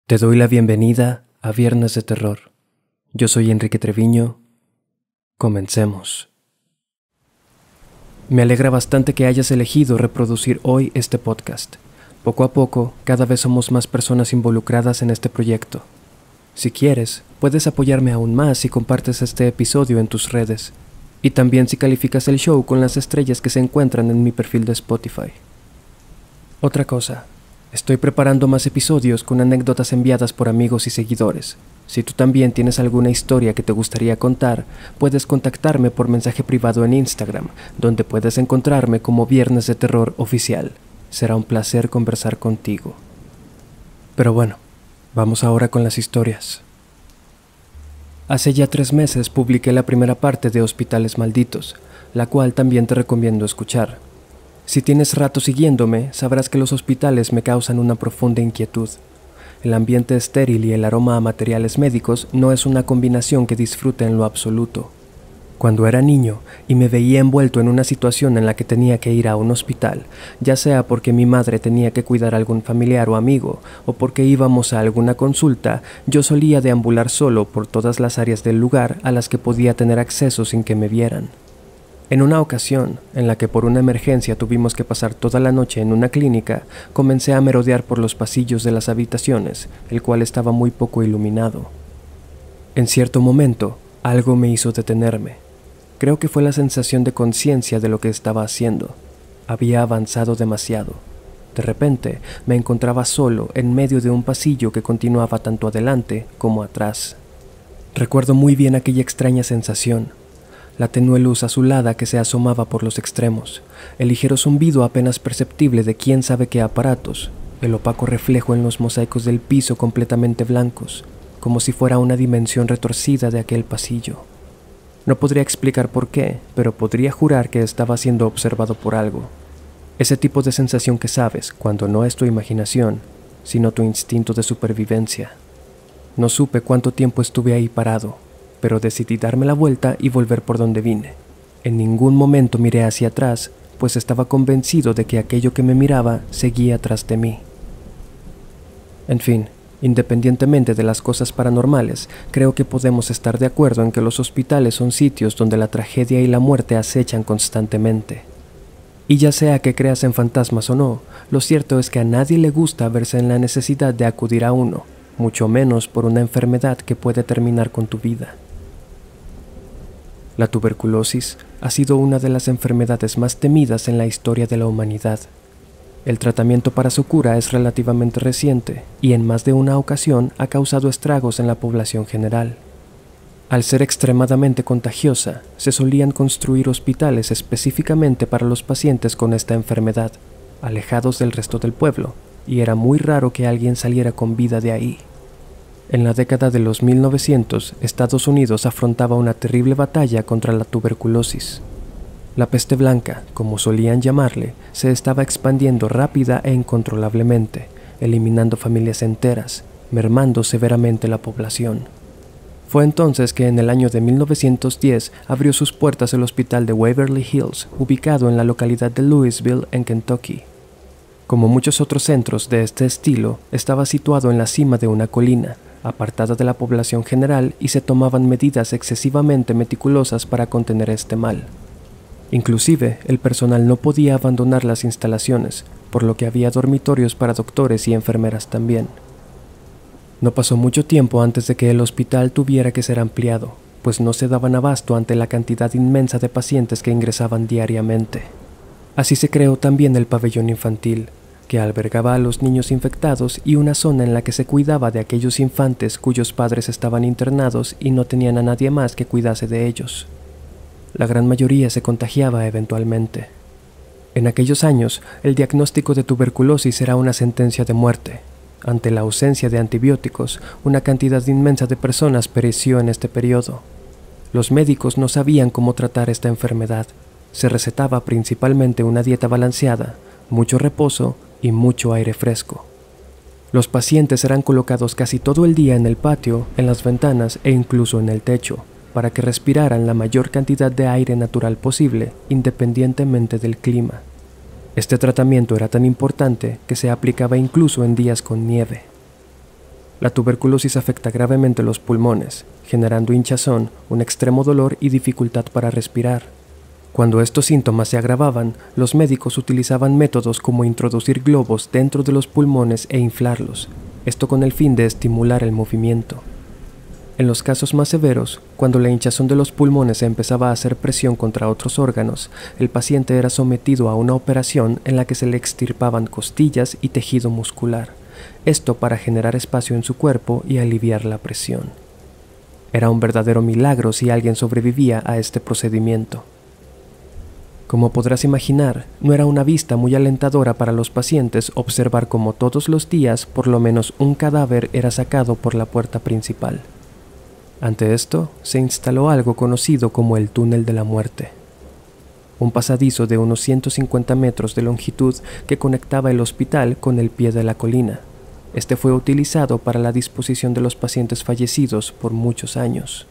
Te doy la bienvenida a Viernes de Terror. Yo soy Enrique Treviño. Comencemos. Me alegra bastante que hayas elegido reproducir hoy este podcast. Poco a poco, cada vez somos más personas involucradas en este proyecto. Si quieres, puedes apoyarme aún más si compartes este episodio en tus redes. Y también si calificas el show con las estrellas que se encuentran en mi perfil de Spotify. Otra cosa. Estoy preparando más episodios con anécdotas enviadas por amigos y seguidores. Si tú también tienes alguna historia que te gustaría contar, puedes contactarme por mensaje privado en Instagram, donde puedes encontrarme como Viernes de Terror Oficial. Será un placer conversar contigo. Pero bueno, vamos ahora con las historias. Hace ya 3 meses publiqué la primera parte de Hospitales Malditos, la cual también te recomiendo escuchar. Si tienes rato siguiéndome, sabrás que los hospitales me causan una profunda inquietud. El ambiente estéril y el aroma a materiales médicos no es una combinación que disfrute en lo absoluto. Cuando era niño y me veía envuelto en una situación en la que tenía que ir a un hospital, ya sea porque mi madre tenía que cuidar a algún familiar o amigo, o porque íbamos a alguna consulta, yo solía deambular solo por todas las áreas del lugar a las que podía tener acceso sin que me vieran. En una ocasión, en la que por una emergencia tuvimos que pasar toda la noche en una clínica, comencé a merodear por los pasillos de las habitaciones, el cual estaba muy poco iluminado. En cierto momento, algo me hizo detenerme. Creo que fue la sensación de conciencia de lo que estaba haciendo. Había avanzado demasiado. De repente, me encontraba solo en medio de un pasillo que continuaba tanto adelante como atrás. Recuerdo muy bien aquella extraña sensación. La tenue luz azulada que se asomaba por los extremos, el ligero zumbido apenas perceptible de quién sabe qué aparatos, el opaco reflejo en los mosaicos del piso completamente blancos, como si fuera una dimensión retorcida de aquel pasillo. No podría explicar por qué, pero podría jurar que estaba siendo observado por algo. Ese tipo de sensación que sabes cuando no es tu imaginación, sino tu instinto de supervivencia. No supe cuánto tiempo estuve ahí parado, pero decidí darme la vuelta y volver por donde vine. En ningún momento miré hacia atrás, pues estaba convencido de que aquello que me miraba seguía tras de mí. En fin, independientemente de las cosas paranormales, creo que podemos estar de acuerdo en que los hospitales son sitios donde la tragedia y la muerte acechan constantemente. Y ya sea que creas en fantasmas o no, lo cierto es que a nadie le gusta verse en la necesidad de acudir a uno, mucho menos por una enfermedad que puede terminar con tu vida. La tuberculosis ha sido una de las enfermedades más temidas en la historia de la humanidad. El tratamiento para su cura es relativamente reciente y en más de una ocasión ha causado estragos en la población general. Al ser extremadamente contagiosa, se solían construir hospitales específicamente para los pacientes con esta enfermedad, alejados del resto del pueblo, y era muy raro que alguien saliera con vida de ahí. En la década de los 1900, Estados Unidos afrontaba una terrible batalla contra la tuberculosis. La peste blanca, como solían llamarle, se estaba expandiendo rápida e incontrolablemente, eliminando familias enteras, mermando severamente la población. Fue entonces que en el año de 1910 abrió sus puertas el hospital de Waverly Hills, ubicado en la localidad de Louisville, en Kentucky. Como muchos otros centros de este estilo, estaba situado en la cima de una colina, apartada de la población general, y se tomaban medidas excesivamente meticulosas para contener este mal. Inclusive, el personal no podía abandonar las instalaciones, por lo que había dormitorios para doctores y enfermeras también. No pasó mucho tiempo antes de que el hospital tuviera que ser ampliado, pues no se daban abasto ante la cantidad inmensa de pacientes que ingresaban diariamente. Así se creó también el pabellón infantil, que albergaba a los niños infectados y una zona en la que se cuidaba de aquellos infantes cuyos padres estaban internados y no tenían a nadie más que cuidase de ellos. La gran mayoría se contagiaba eventualmente. En aquellos años, el diagnóstico de tuberculosis era una sentencia de muerte. Ante la ausencia de antibióticos, una cantidad inmensa de personas pereció en este periodo. Los médicos no sabían cómo tratar esta enfermedad. Se recetaba principalmente una dieta balanceada, mucho reposo y mucho aire fresco. Los pacientes eran colocados casi todo el día en el patio, en las ventanas e incluso en el techo, para que respiraran la mayor cantidad de aire natural posible, independientemente del clima. Este tratamiento era tan importante que se aplicaba incluso en días con nieve. La tuberculosis afecta gravemente los pulmones, generando hinchazón, un extremo dolor y dificultad para respirar. Cuando estos síntomas se agravaban, los médicos utilizaban métodos como introducir globos dentro de los pulmones e inflarlos, esto con el fin de estimular el movimiento. En los casos más severos, cuando la hinchazón de los pulmones empezaba a hacer presión contra otros órganos, el paciente era sometido a una operación en la que se le extirpaban costillas y tejido muscular, esto para generar espacio en su cuerpo y aliviar la presión. Era un verdadero milagro si alguien sobrevivía a este procedimiento. Como podrás imaginar, no era una vista muy alentadora para los pacientes observar cómo todos los días por lo menos un cadáver era sacado por la puerta principal. Ante esto, se instaló algo conocido como el túnel de la muerte. Un pasadizo de unos 150 metros de longitud que conectaba el hospital con el pie de la colina. Este fue utilizado para la disposición de los pacientes fallecidos por muchos años.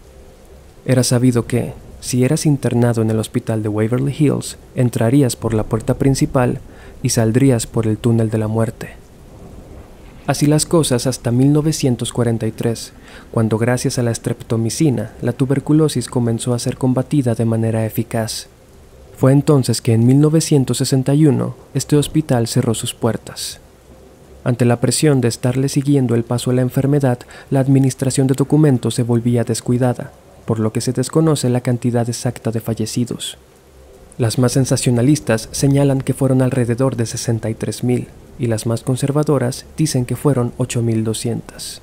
Era sabido que, si eras internado en el hospital de Waverly Hills, entrarías por la puerta principal y saldrías por el túnel de la muerte. Así las cosas hasta 1943, cuando gracias a la streptomicina, la tuberculosis comenzó a ser combatida de manera eficaz. Fue entonces que en 1961 este hospital cerró sus puertas. Ante la presión de estarle siguiendo el paso a la enfermedad, la administración de documentos se volvía descuidada, por lo que se desconoce la cantidad exacta de fallecidos. Las más sensacionalistas señalan que fueron alrededor de 63,000, y las más conservadoras dicen que fueron 8,200.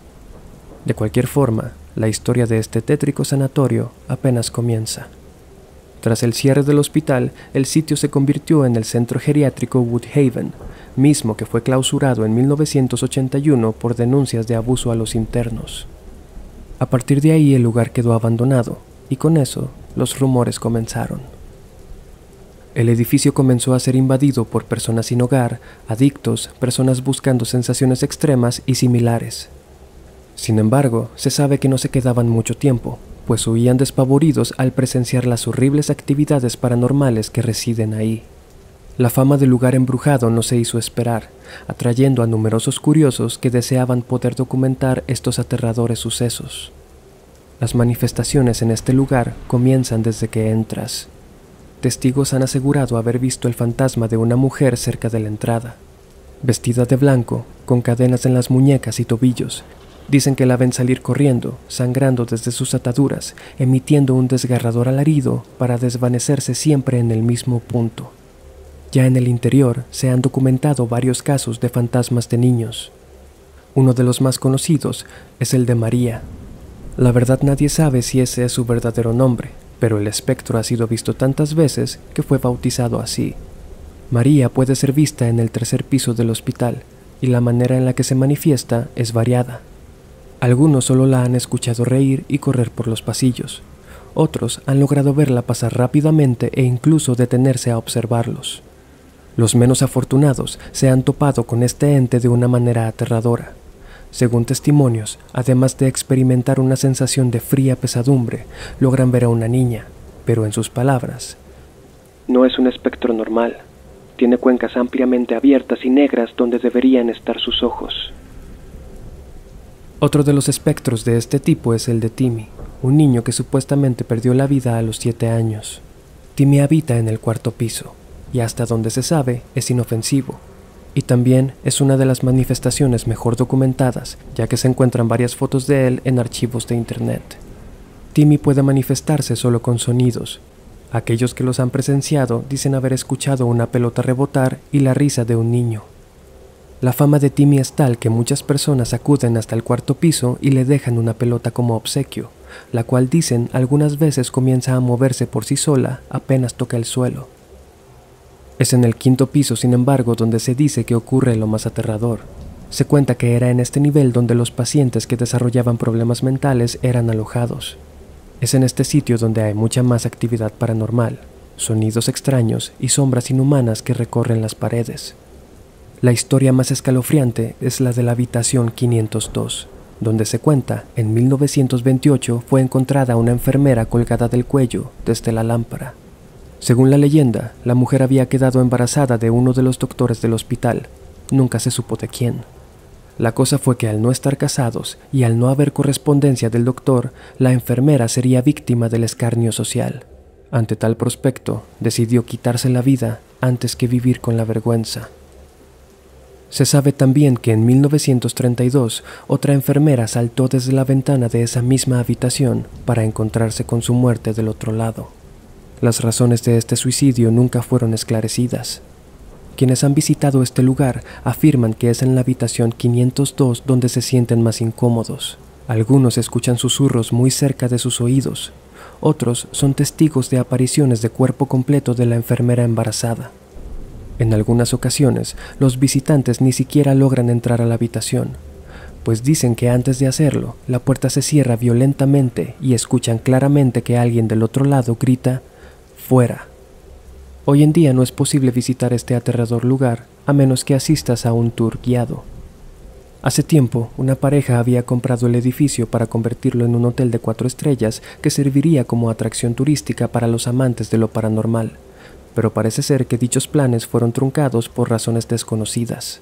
De cualquier forma, la historia de este tétrico sanatorio apenas comienza. Tras el cierre del hospital, el sitio se convirtió en el centro geriátrico Woodhaven, mismo que fue clausurado en 1981 por denuncias de abuso a los internos. A partir de ahí el lugar quedó abandonado, y con eso los rumores comenzaron. El edificio comenzó a ser invadido por personas sin hogar, adictos, personas buscando sensaciones extremas y similares. Sin embargo, se sabe que no se quedaban mucho tiempo, pues huían despavoridos al presenciar las horribles actividades paranormales que residen ahí. La fama del lugar embrujado no se hizo esperar, atrayendo a numerosos curiosos que deseaban poder documentar estos aterradores sucesos. Las manifestaciones en este lugar comienzan desde que entras. Testigos han asegurado haber visto el fantasma de una mujer cerca de la entrada. Vestida de blanco, con cadenas en las muñecas y tobillos, dicen que la ven salir corriendo, sangrando desde sus ataduras, emitiendo un desgarrador alarido para desvanecerse siempre en el mismo punto. Ya en el interior se han documentado varios casos de fantasmas de niños. Uno de los más conocidos es el de María. La verdad nadie sabe si ese es su verdadero nombre, pero el espectro ha sido visto tantas veces que fue bautizado así. María puede ser vista en el tercer piso del hospital, y la manera en la que se manifiesta es variada. Algunos solo la han escuchado reír y correr por los pasillos. Otros han logrado verla pasar rápidamente e incluso detenerse a observarlos. Los menos afortunados se han topado con este ente de una manera aterradora. Según testimonios, además de experimentar una sensación de fría pesadumbre, logran ver a una niña, pero en sus palabras, no es un espectro normal. Tiene cuencas ampliamente abiertas y negras donde deberían estar sus ojos. Otro de los espectros de este tipo es el de Timmy, un niño que supuestamente perdió la vida a los 7 años. Timmy habita en el 4º piso, y hasta donde se sabe es inofensivo. Y también es una de las manifestaciones mejor documentadas, ya que se encuentran varias fotos de él en archivos de internet. Timmy puede manifestarse solo con sonidos. Aquellos que los han presenciado dicen haber escuchado una pelota rebotar y la risa de un niño. La fama de Timmy es tal que muchas personas acuden hasta el 4º piso y le dejan una pelota como obsequio, la cual dicen algunas veces comienza a moverse por sí sola apenas toca el suelo. Es en el 5º piso, sin embargo, donde se dice que ocurre lo más aterrador. Se cuenta que era en este nivel donde los pacientes que desarrollaban problemas mentales eran alojados. Es en este sitio donde hay mucha más actividad paranormal, sonidos extraños y sombras inhumanas que recorren las paredes. La historia más escalofriante es la de la habitación 502, donde se cuenta, en 1928 fue encontrada una enfermera colgada del cuello desde la lámpara. Según la leyenda, la mujer había quedado embarazada de uno de los doctores del hospital. Nunca se supo de quién. La cosa fue que al no estar casados y al no haber correspondencia del doctor, la enfermera sería víctima del escarnio social. Ante tal prospecto, decidió quitarse la vida antes que vivir con la vergüenza. Se sabe también que en 1932 otra enfermera saltó desde la ventana de esa misma habitación para encontrarse con su muerte del otro lado. Las razones de este suicidio nunca fueron esclarecidas. Quienes han visitado este lugar afirman que es en la habitación 502 donde se sienten más incómodos. Algunos escuchan susurros muy cerca de sus oídos. Otros son testigos de apariciones de cuerpo completo de la enfermera embarazada. En algunas ocasiones, los visitantes ni siquiera logran entrar a la habitación, pues dicen que antes de hacerlo, la puerta se cierra violentamente y escuchan claramente que alguien del otro lado grita «¡Fuera!». Hoy en día no es posible visitar este aterrador lugar a menos que asistas a un tour guiado. Hace tiempo, una pareja había comprado el edificio para convertirlo en un hotel de 4 estrellas que serviría como atracción turística para los amantes de lo paranormal, pero parece ser que dichos planes fueron truncados por razones desconocidas.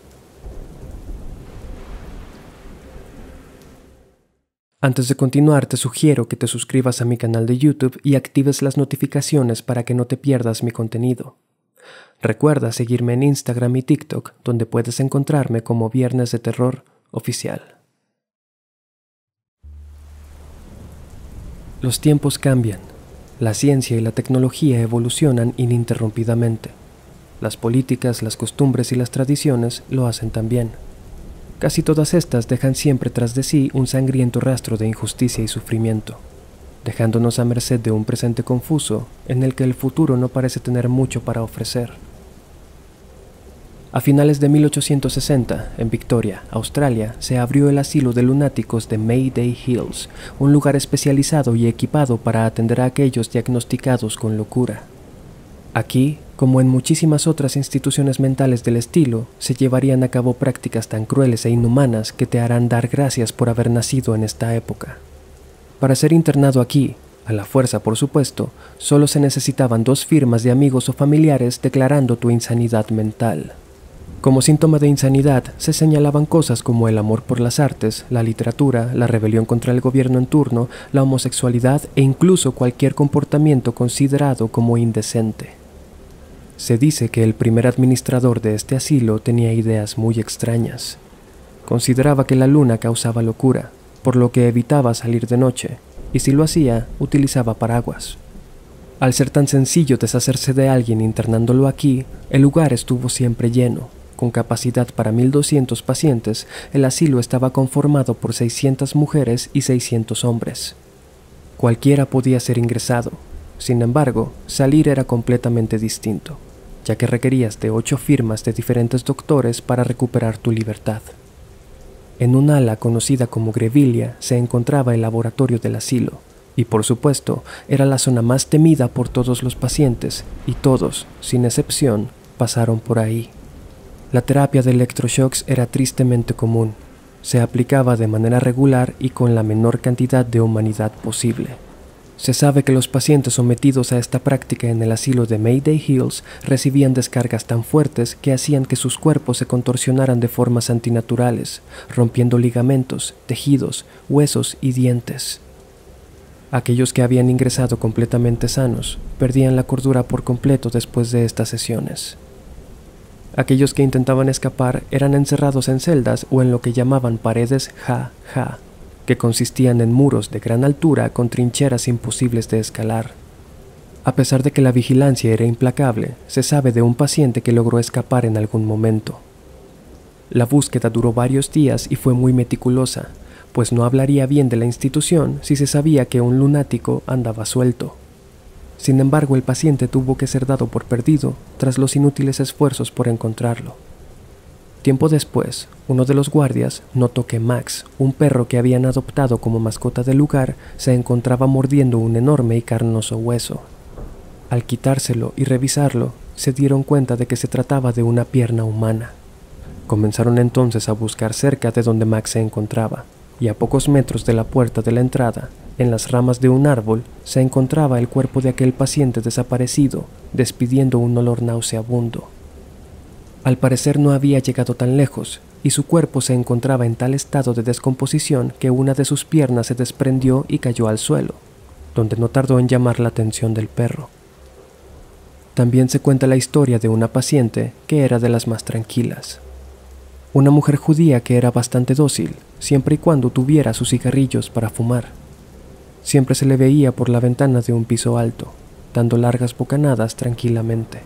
Antes de continuar, te sugiero que te suscribas a mi canal de YouTube y actives las notificaciones para que no te pierdas mi contenido. Recuerda seguirme en Instagram y TikTok, donde puedes encontrarme como Viernes de Terror Oficial. Los tiempos cambian. La ciencia y la tecnología evolucionan ininterrumpidamente. Las políticas, las costumbres y las tradiciones lo hacen también. Casi todas estas dejan siempre tras de sí un sangriento rastro de injusticia y sufrimiento, dejándonos a merced de un presente confuso en el que el futuro no parece tener mucho para ofrecer. A finales de 1860, en Victoria, Australia, se abrió el asilo de lunáticos de Mayday Hills, un lugar especializado y equipado para atender a aquellos diagnosticados con locura. Aquí, como en muchísimas otras instituciones mentales del estilo, se llevarían a cabo prácticas tan crueles e inhumanas que te harán dar gracias por haber nacido en esta época. Para ser internado aquí, a la fuerza por supuesto, solo se necesitaban 2 firmas de amigos o familiares declarando tu insanidad mental. Como síntoma de insanidad, se señalaban cosas como el amor por las artes, la literatura, la rebelión contra el gobierno en turno, la homosexualidad e incluso cualquier comportamiento considerado como indecente. Se dice que el primer administrador de este asilo tenía ideas muy extrañas. Consideraba que la luna causaba locura, por lo que evitaba salir de noche, y si lo hacía, utilizaba paraguas. Al ser tan sencillo deshacerse de alguien internándolo aquí, el lugar estuvo siempre lleno. Con capacidad para 1.200 pacientes, el asilo estaba conformado por 600 mujeres y 600 hombres. Cualquiera podía ser ingresado. Sin embargo, salir era completamente distinto, ya que requerías de 8 firmas de diferentes doctores para recuperar tu libertad. En un ala conocida como Grevilla se encontraba el laboratorio del asilo, y por supuesto, era la zona más temida por todos los pacientes, y todos, sin excepción, pasaron por ahí. La terapia de electroshocks era tristemente común. Se aplicaba de manera regular y con la menor cantidad de humanidad posible. Se sabe que los pacientes sometidos a esta práctica en el asilo de Mayday Hills recibían descargas tan fuertes que hacían que sus cuerpos se contorsionaran de formas antinaturales, rompiendo ligamentos, tejidos, huesos y dientes. Aquellos que habían ingresado completamente sanos perdían la cordura por completo después de estas sesiones. Aquellos que intentaban escapar eran encerrados en celdas o en lo que llamaban paredes ja-ja, que consistían en muros de gran altura con trincheras imposibles de escalar. A pesar de que la vigilancia era implacable, se sabe de un paciente que logró escapar en algún momento. La búsqueda duró varios días y fue muy meticulosa, pues no hablaría bien de la institución si se sabía que un lunático andaba suelto. Sin embargo, el paciente tuvo que ser dado por perdido tras los inútiles esfuerzos por encontrarlo. Tiempo después, uno de los guardias notó que Max, un perro que habían adoptado como mascota del lugar, se encontraba mordiendo un enorme y carnoso hueso. Al quitárselo y revisarlo, se dieron cuenta de que se trataba de una pierna humana. Comenzaron entonces a buscar cerca de donde Max se encontraba, y a pocos metros de la puerta de la entrada, en las ramas de un árbol, se encontraba el cuerpo de aquel paciente desaparecido, despidiendo un olor nauseabundo. Al parecer no había llegado tan lejos, y su cuerpo se encontraba en tal estado de descomposición que una de sus piernas se desprendió y cayó al suelo, donde no tardó en llamar la atención del perro. También se cuenta la historia de una paciente que era de las más tranquilas. Una mujer judía que era bastante dócil, siempre y cuando tuviera sus cigarrillos para fumar. Siempre se le veía por la ventana de un piso alto, dando largas bocanadas tranquilamente.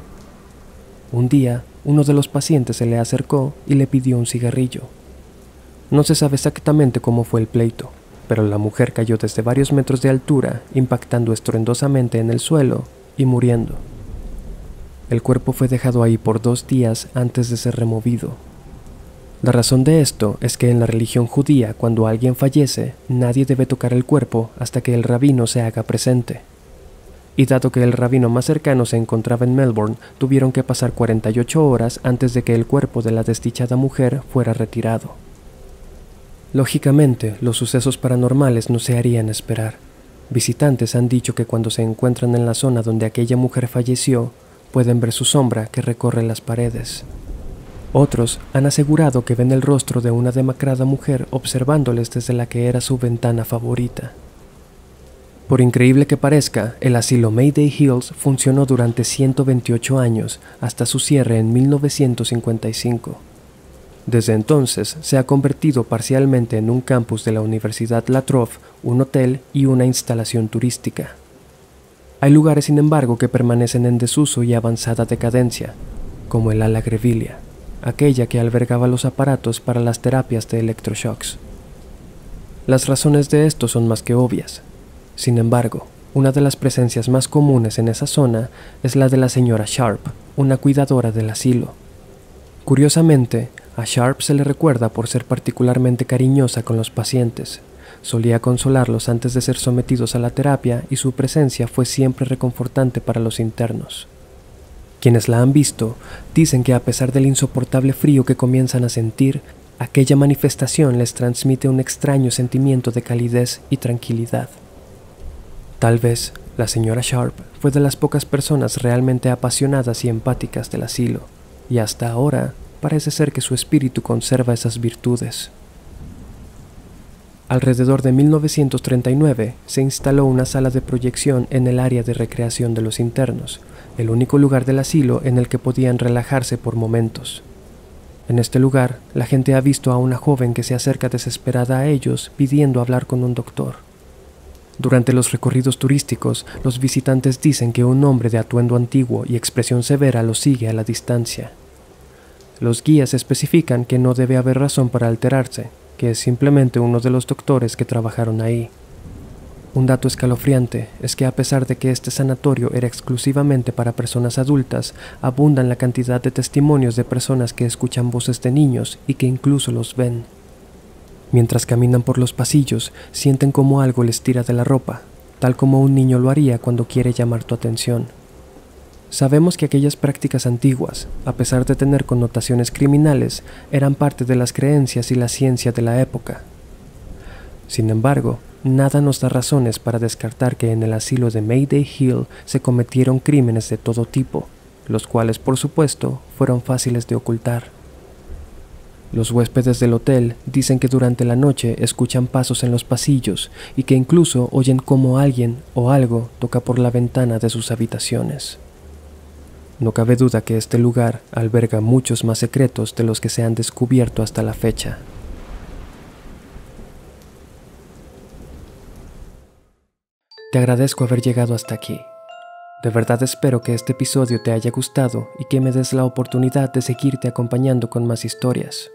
Un día, uno de los pacientes se le acercó y le pidió un cigarrillo. No se sabe exactamente cómo fue el pleito, pero la mujer cayó desde varios metros de altura, impactando estruendosamente en el suelo y muriendo. El cuerpo fue dejado ahí por 2 días antes de ser removido. La razón de esto es que en la religión judía, cuando alguien fallece, nadie debe tocar el cuerpo hasta que el rabino se haga presente. Y dado que el rabino más cercano se encontraba en Melbourne, tuvieron que pasar 48 horas antes de que el cuerpo de la desdichada mujer fuera retirado. Lógicamente, los sucesos paranormales no se harían esperar. Visitantes han dicho que cuando se encuentran en la zona donde aquella mujer falleció, pueden ver su sombra que recorre las paredes. Otros han asegurado que ven el rostro de una demacrada mujer observándoles desde la que era su ventana favorita. Por increíble que parezca, el asilo Mayday Hills funcionó durante 128 años hasta su cierre en 1955. Desde entonces se ha convertido parcialmente en un campus de la Universidad La Trobe, un hotel y una instalación turística. Hay lugares, sin embargo, que permanecen en desuso y avanzada decadencia, como el ala Grevillea, aquella que albergaba los aparatos para las terapias de electroshocks. Las razones de esto son más que obvias. Sin embargo, una de las presencias más comunes en esa zona es la de la señora Sharp, una cuidadora del asilo. Curiosamente, a Sharp se le recuerda por ser particularmente cariñosa con los pacientes. Solía consolarlos antes de ser sometidos a la terapia y su presencia fue siempre reconfortante para los internos. Quienes la han visto dicen que a pesar del insoportable frío que comienzan a sentir, aquella manifestación les transmite un extraño sentimiento de calidez y tranquilidad. Tal vez la señora Sharp fue de las pocas personas realmente apasionadas y empáticas del asilo, y hasta ahora parece ser que su espíritu conserva esas virtudes. Alrededor de 1939 se instaló una sala de proyección en el área de recreación de los internos, el único lugar del asilo en el que podían relajarse por momentos. En este lugar, la gente ha visto a una joven que se acerca desesperada a ellos pidiendo hablar con un doctor. Durante los recorridos turísticos, los visitantes dicen que un hombre de atuendo antiguo y expresión severa los sigue a la distancia. Los guías especifican que no debe haber razón para alterarse, que es simplemente uno de los doctores que trabajaron ahí. Un dato escalofriante es que a pesar de que este sanatorio era exclusivamente para personas adultas, abundan la cantidad de testimonios de personas que escuchan voces de niños y que incluso los ven. Mientras caminan por los pasillos, sienten como algo les tira de la ropa, tal como un niño lo haría cuando quiere llamar tu atención. Sabemos que aquellas prácticas antiguas, a pesar de tener connotaciones criminales, eran parte de las creencias y la ciencia de la época. Sin embargo, nada nos da razones para descartar que en el asilo de Mayday Hill se cometieron crímenes de todo tipo, los cuales, por supuesto, fueron fáciles de ocultar. Los huéspedes del hotel dicen que durante la noche escuchan pasos en los pasillos y que incluso oyen cómo alguien o algo toca por la ventana de sus habitaciones. No cabe duda que este lugar alberga muchos más secretos de los que se han descubierto hasta la fecha. Te agradezco haber llegado hasta aquí. De verdad espero que este episodio te haya gustado y que me des la oportunidad de seguirte acompañando con más historias.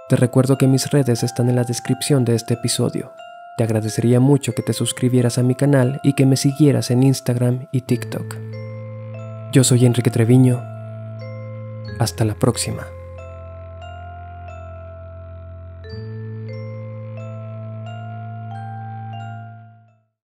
Te recuerdo que mis redes están en la descripción de este episodio. Te agradecería mucho que te suscribieras a mi canal y que me siguieras en Instagram y TikTok. Yo soy Enrique Treviño. Hasta la próxima.